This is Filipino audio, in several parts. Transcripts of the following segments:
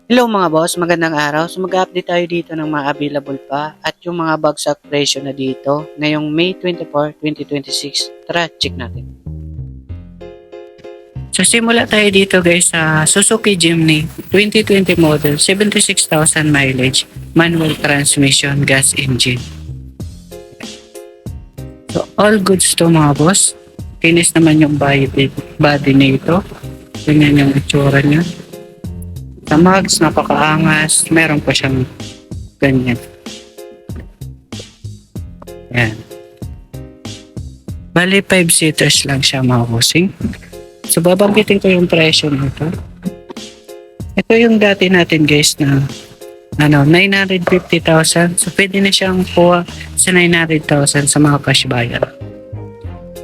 Hello mga boss, magandang araw. So mag-update tayo dito ng mga available pa at yung mga bagsak presyo na dito ngayong May 24, 2026. Tara, check natin. So simula tayo dito guys sa Suzuki Jimny 2020 model, 76,000 mileage, manual transmission, gas engine. So all goods to mga boss. Kinis naman yung body nito. Tingnan yung itsura niya. Sa mags, napakaangas. Meron pa siyang ganyan. Yan. Bali, 5-seaters lang siya mga bossing. So, babanggitin ko yung presyo nito. Ito yung dati natin guys na 950,000. So, pwede na siyang kuha sa 900,000 sa mga cash buyer.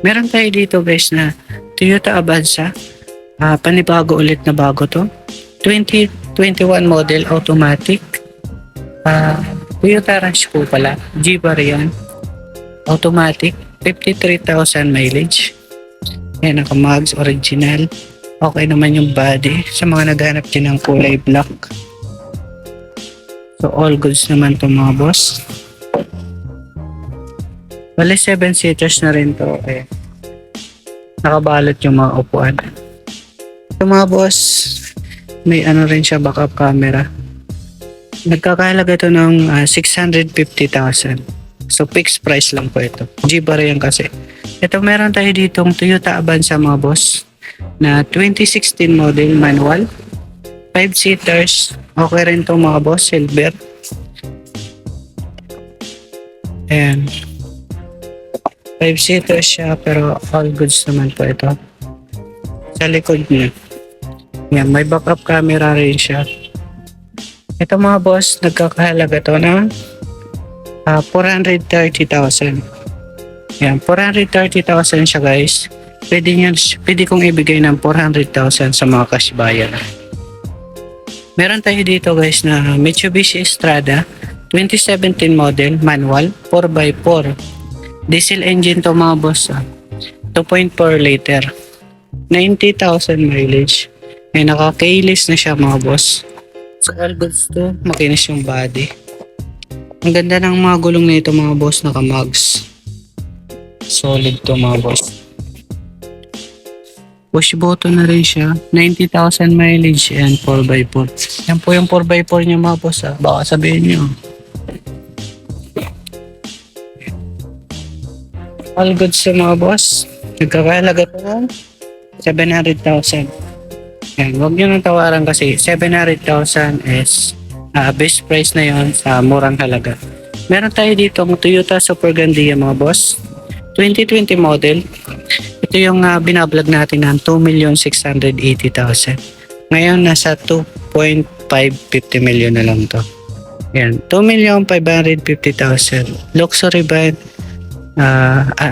Meron tayo dito guys na Toyota Avanza. Panibago ulit na bago to. 2021 model automatic. Toyota Rush po pala. G-Variant. Automatic. 53,000 mileage. Yan, naka-mags original. Okay naman yung body. Sa mga naghanap din ng kulay black. So all goods naman to mga boss. Bali 7-seaters na rin to. Nakabalot yung mga upuan. So mga boss, may rin siya backup camera. Nagkakahalaga ito ng 650,000. So fixed price lang po ito. G-Variant kasi. Ito meron tayo ditong Toyota Avanza mga boss na 2016 model manual. 5-seaters. Okay rin to mga boss. Silver. Ayan. 5-seaters siya pero all goods naman po ito. Sa likod niya. Yan, may backup camera rin siya. Ito mga boss, nagkakahalaga to na 430,000. Yan, 430,000 siya guys. Pwede kong ibigay ng 400,000 sa mga cash buyer. Meron tayo dito guys na Mitsubishi Strada 2017 model, manual, 4x4. Diesel engine to mga boss. 2.4 liter. 90,000 mileage. Ay naka-keyless na siya mga boss. Sa all goods to, makinis yung body. Ang ganda ng mga gulong na ito mga boss, naka-mags. Solid to mga boss. Push button na rin siya. 90,000 mileage and 4x4. Yan po yung 4x4 niya mga boss. Baka sabihin nyo. All goods to mga boss. Nagkakahalaga to ng 700,000. Yan, huwag nyo nang tawaran kasi 700,000 is best price na yon sa murang halaga. Meron tayo dito ang Toyota Super Grandia mga boss. 2020 model. Ito yung binablog natin ng 2,680,000. Ngayon nasa 2.550 million na lang to. Yan, 2,550,000. Luxury van,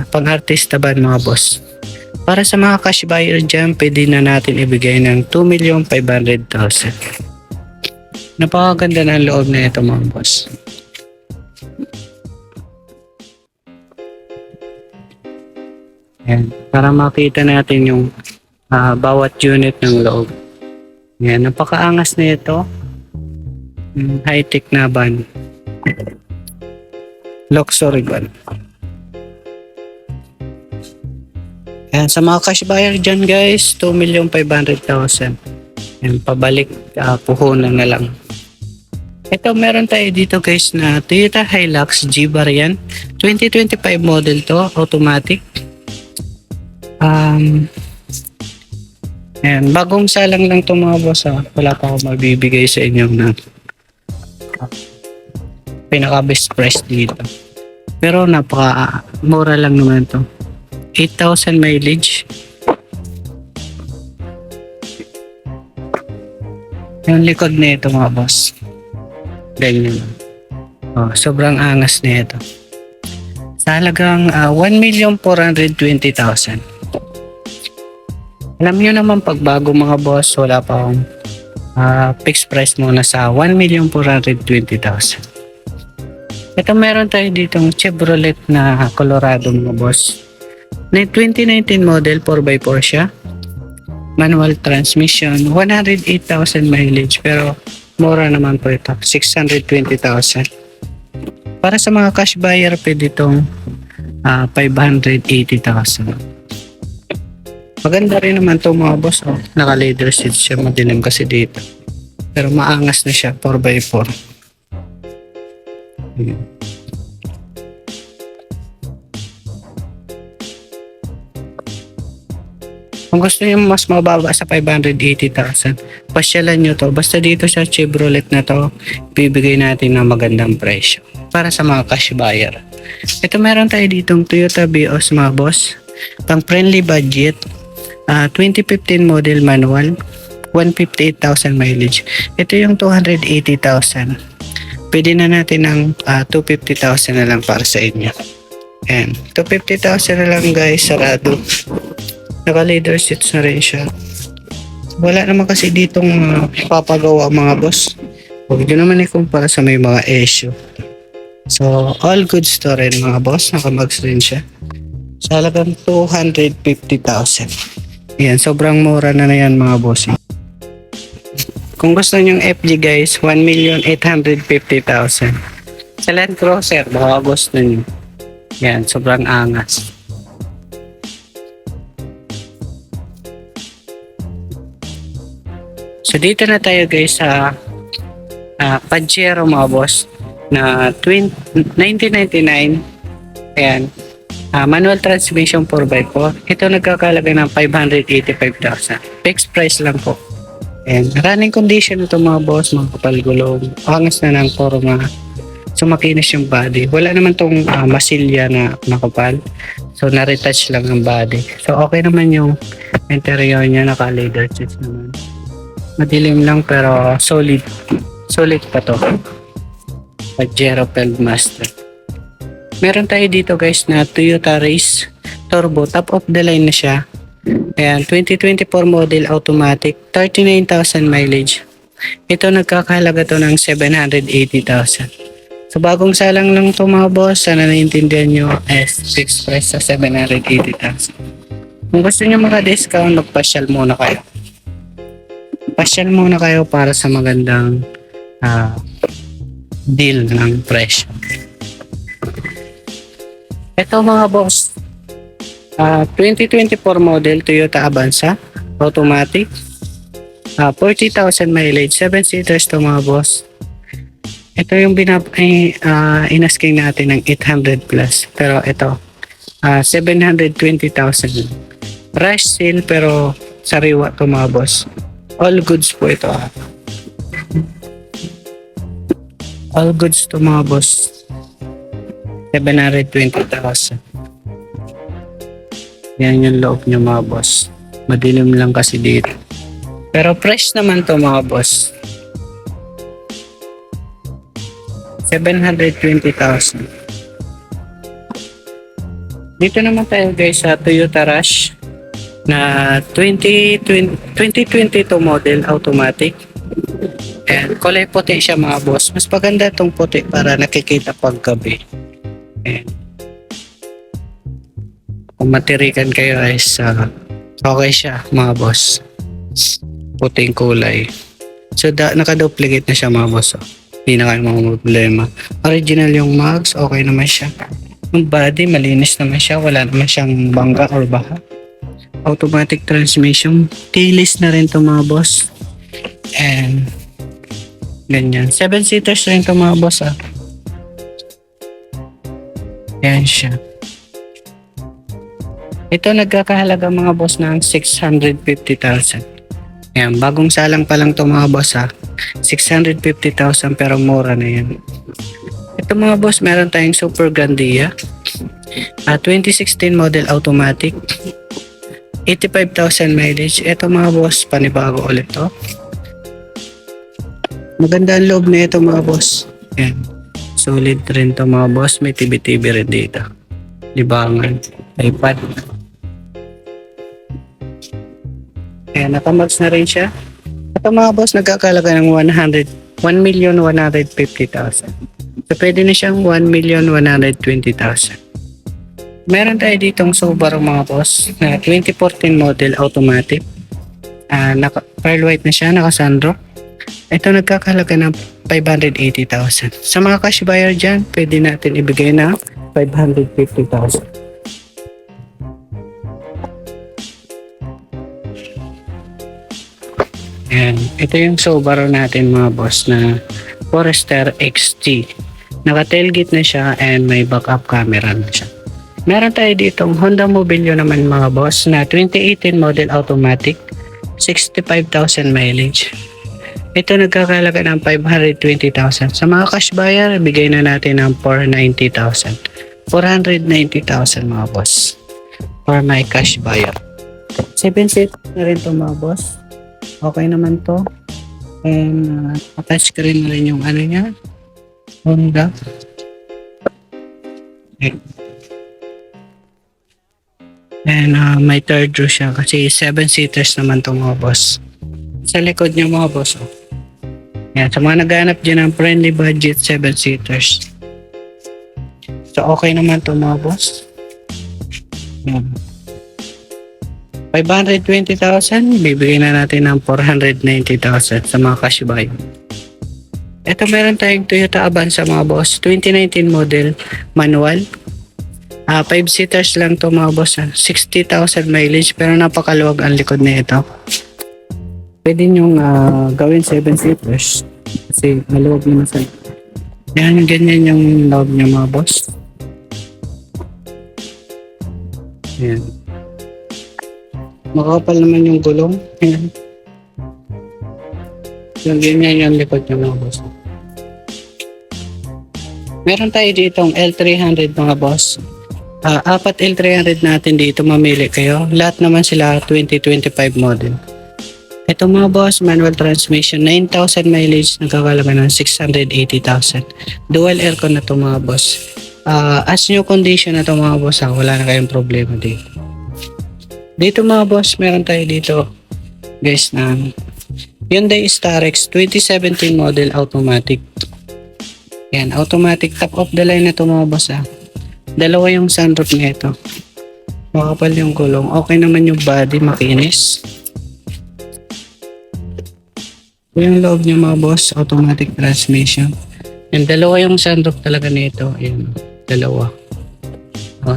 pang-artista van mga boss. Para sa mga cash buyer dyan, pwede na natin ibigay ng 2,500,000. Napakaganda ng loob na ito mga boss. Yan, para makita natin yung bawat unit ng loob. Yan, napakaangas na ito. High-tech na van. Luxury van. Ayan, sa mga cash buyer dyan guys, 2,500,000. Ayan, pabalik, puhunan na lang. Ito meron tayo dito guys na Toyota Hilux G-Variant. 2025 model to, automatic. Ayan, bagong salang lang to mga boss. Wala pa ako mabibigay sa inyo na pinaka best price dito. Pero napaka mura lang naman to. 8,000 mileage. Yung likod na ito mga boss. Ganyan. Sobrang angas na ito. Sa halagang 1,420,000. Alam nyo naman pag bago mga boss, wala pa akong fixed price muna sa 1,420,000. Ito meron tayo ditong Chevrolet na Colorado mga boss. 2019 model, 4x4 siya. Manual transmission, 108,000 mileage pero mura naman po ito. 620,000. Para sa mga cash buyer, pwede itong 580,000. Maganda rin naman itong mga boss. Oh. Naka-leather seats siya. Madilim kasi dito. Pero maangas na siya. 4x4. Kung gusto niyo mas mababa sa 580,000, pasyalan nyo to. Basta dito sa Chevrolet na to, bibigay natin ng magandang presyo para sa mga cash buyer. Ito meron tayo ditong Toyota Vios mga boss. Pang friendly budget. 2015 model manual. 158,000 mileage. Ito yung 280,000. Pwede na natin ng 250,000 na lang para sa inyo. Ayan. 250,000 na lang guys, sarado. Naka-leather seats na rin siya. Wala naman kasi ditong papagawa mga boss. Huwag nyo naman ikumpara sa may mga issue. So, all goods to rin mga boss. Nakamags rin siya. Sa halagang 250,000. Yan, sobrang mura na yan mga boss. Kung gusto nyo yung FG guys, 1,850,000. Sa Land Cruiser, baka gusto nyo. Yan, sobrang angas. So dito na tayo guys sa Pajero mga boss na 1999. Ayan. Manual transmission 4x4. Ito nagkakalaga ng 585,000. Fixed price lang po. Ayan. Running condition ito mga boss, mga kapal-gulong. Angas na ng forma. So makinis yung body. Wala naman tong masilya na makapal. So na-retouch lang ang body. So okay naman yung interior niya, naka-leather seats naman. Madilim lang pero solid. Solid pa to. Pajero Feldmaster. Meron tayo dito guys na Toyota Race Turbo. Top of the line na siya. Ayan, 2024 model automatic. 39,000 mileage. Ito nagkakahalaga to ng 780,000. So bagong salang lang to mga boss. Sana naiintindihan nyo. Fixed price sa 780,000. Kung gusto nyo maka-discount, magpasyal muna kayo. Pasyal muna kayo para sa magandang deal ng presyo. Ito mga boss, 2024 model Toyota Avanza automatic, 40,000 mileage, 7 seaters to mga boss. Ito yung inasking natin ng 800 plus, pero ito 720,000. Rush sale pero sariwa to mga boss. All goods po ito. All goods to mga boss. 720,000. Yan yung loob nyo mga boss. Madilim lang kasi dito. Pero fresh naman to mga boss. 720,000. Dito naman tayo guys sa Toyota Rush na 2022 model automatic. And kulay puti siya mga boss. Mas maganda itong puti para nakikita pag gabi. And kung matirikan kayo guys, okay siya mga boss. Puting kulay. So naka-duplicate na siya mga boss. Hindi na kayo mga problema. Original yung mags, okay naman siya. Yung body, malinis naman siya. Wala naman siyang bangga or baha. Automatic transmission. Keyless na rin to mga boss. And ganyan. 7 seaters rin to mga boss. Yan siya. Ito nagkakahalaga mga boss ng 650,000. Yan. Bagong salang pa lang to mga boss 650,000 pero mura na yan. Ito mga boss, meron tayong Super Grandia. 2016 model automatic. 85,000 mileage. Ito mga boss, panibago ulit to. Maganda ang loob na ito mga boss. Yan. Solid rin to mga boss. May TV rin dito. Libangan. iPad. Ayan, nakamags na rin siya. Ito mga boss, nagkakalaga ng 1,150,000. So pwede na siyang 1,120,000. Meron tayo ditong Subaru mga boss na 2014 model automatic. Pearl white na siya, naka sunroof. Ito nagkakahalaga ng 580,000. Sa mga cash buyer dyan, pwede natin ibigay na 550,000. Ayan. Ito yung Subaru natin mga boss na Forester XT. Naka-tailgate na siya and may backup camera na siya. Meron tayo ditong Honda Mobilio naman mga boss na 2018 model automatic, 65,000 mileage. Ito nagkakalaga ng 520,000. Sa mga cash buyer, bigay na natin ng 490,000. 490,000 mga boss. For my cash buyer. 7 seat na rin to mga boss. Okay naman to. And attach ka rin na rin yung ano niya. Honda. Okay. And may third row siya kasi 7 seaters naman to mga boss. Sa likod niya mga boss. Oh. Yan, sa mga naghanap dyan ng friendly budget 7 seaters. So okay naman to mga boss. Yan. 520,000, bibigyan na natin ng 490,000 sa mga cash buy. Ito meron tayong Toyota Avanza mga boss, 2019 model, manual. 5 seaters lang to mga boss, 60,000 mileage pero napakaluwag ang likod na ito. Pwede nyong gawin 7 seaters kasi maluwag naman sa yan, ganyan yung loob niya mga boss. Yan. Makapal naman yung gulong. Yan. Yung ganyan yung likod niya mga boss. Meron tayo ditong L300 mga boss. Apat L300 natin dito, mamili kayo. Lahat naman sila 2025 model. Ito mga boss, manual transmission, 9,000 mileage, nagkakalaga ng 680,000. Dual aircon na to mga boss. As new condition na to mga boss, wala na kayong problema dito. Dito mga boss, meron tayo dito guys na Hyundai Starex 2017 model automatic. Yan, automatic, top of the line na to mga boss. Dalawa yung sunroof nito. Makapal yung gulong. Okay naman yung body, makinis. Yung loob niya mga boss, automatic transmission. Yan, dalawa yung sunroof talaga nito. Yan, dalawa.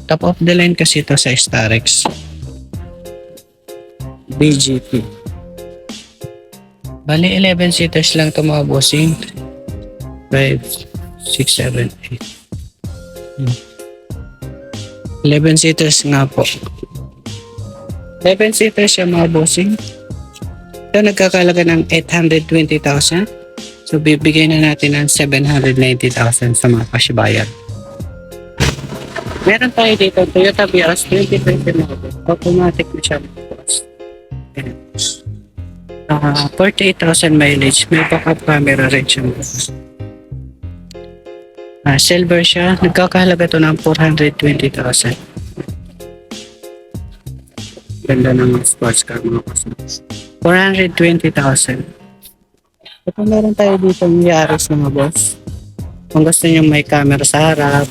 Top of the line kasi ito sa Starex. BGP. Bali 11 seaters lang ito mga bossing. 5, 6, 7, 8. 11 seaters nga po. 11 seaters siya mga bossing. Ito nagkakalaga ng 820,000. So bibigyan na natin ng 790,000 sa mga cash buyer. Meron tayo dito Toyota Vios 2020 model. Automatic na siya mga boss. 48,000 mileage, may backup camera rin siya. Silver siya, nagkakahalaga to ng 420,000. Ganda ng sports car mga customers. 420,000. Ito meron tayo dito ng Yaris mga boss. Kung gusto nyo may camera sa harap,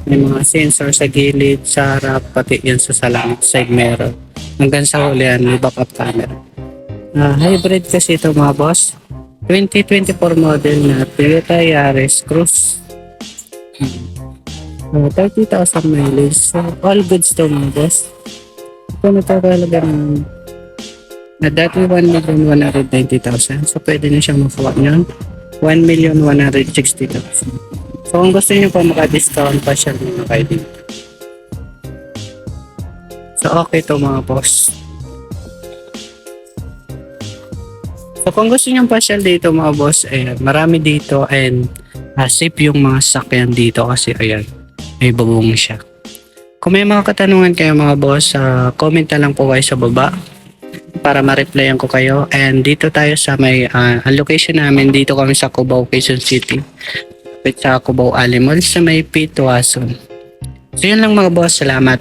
may mga sensor sa gilid, sa harap, pati yan sa salang side mirror. Hanggang sa huli yan, may backup camera. Hybrid kasi ito mga boss. 2024 model na Toyota Yaris Cruise. 30,000 mileage. So, all goods to mga boss. Ito nagkakalaga ng na dati 1,190,000. So, pwede na siyang makuha niyan. 1,160,000. So, kung gusto niyo pa maka-discount pa siya mga kayo dito. So, okay to mga boss. So kung gusto nyo pasyal dito mga boss, ayan, marami dito and safe yung mga sakyan dito kasi ayan, may bubong siya. Kung may mga katanungan kayo mga boss, comment na lang po kayo sa baba para ma-replyan ko kayo. And dito tayo sa may location namin, dito kami sa Cubao, Quezon City. Sa Cubao Alimol sa may Pituason. So yun lang mga boss, salamat.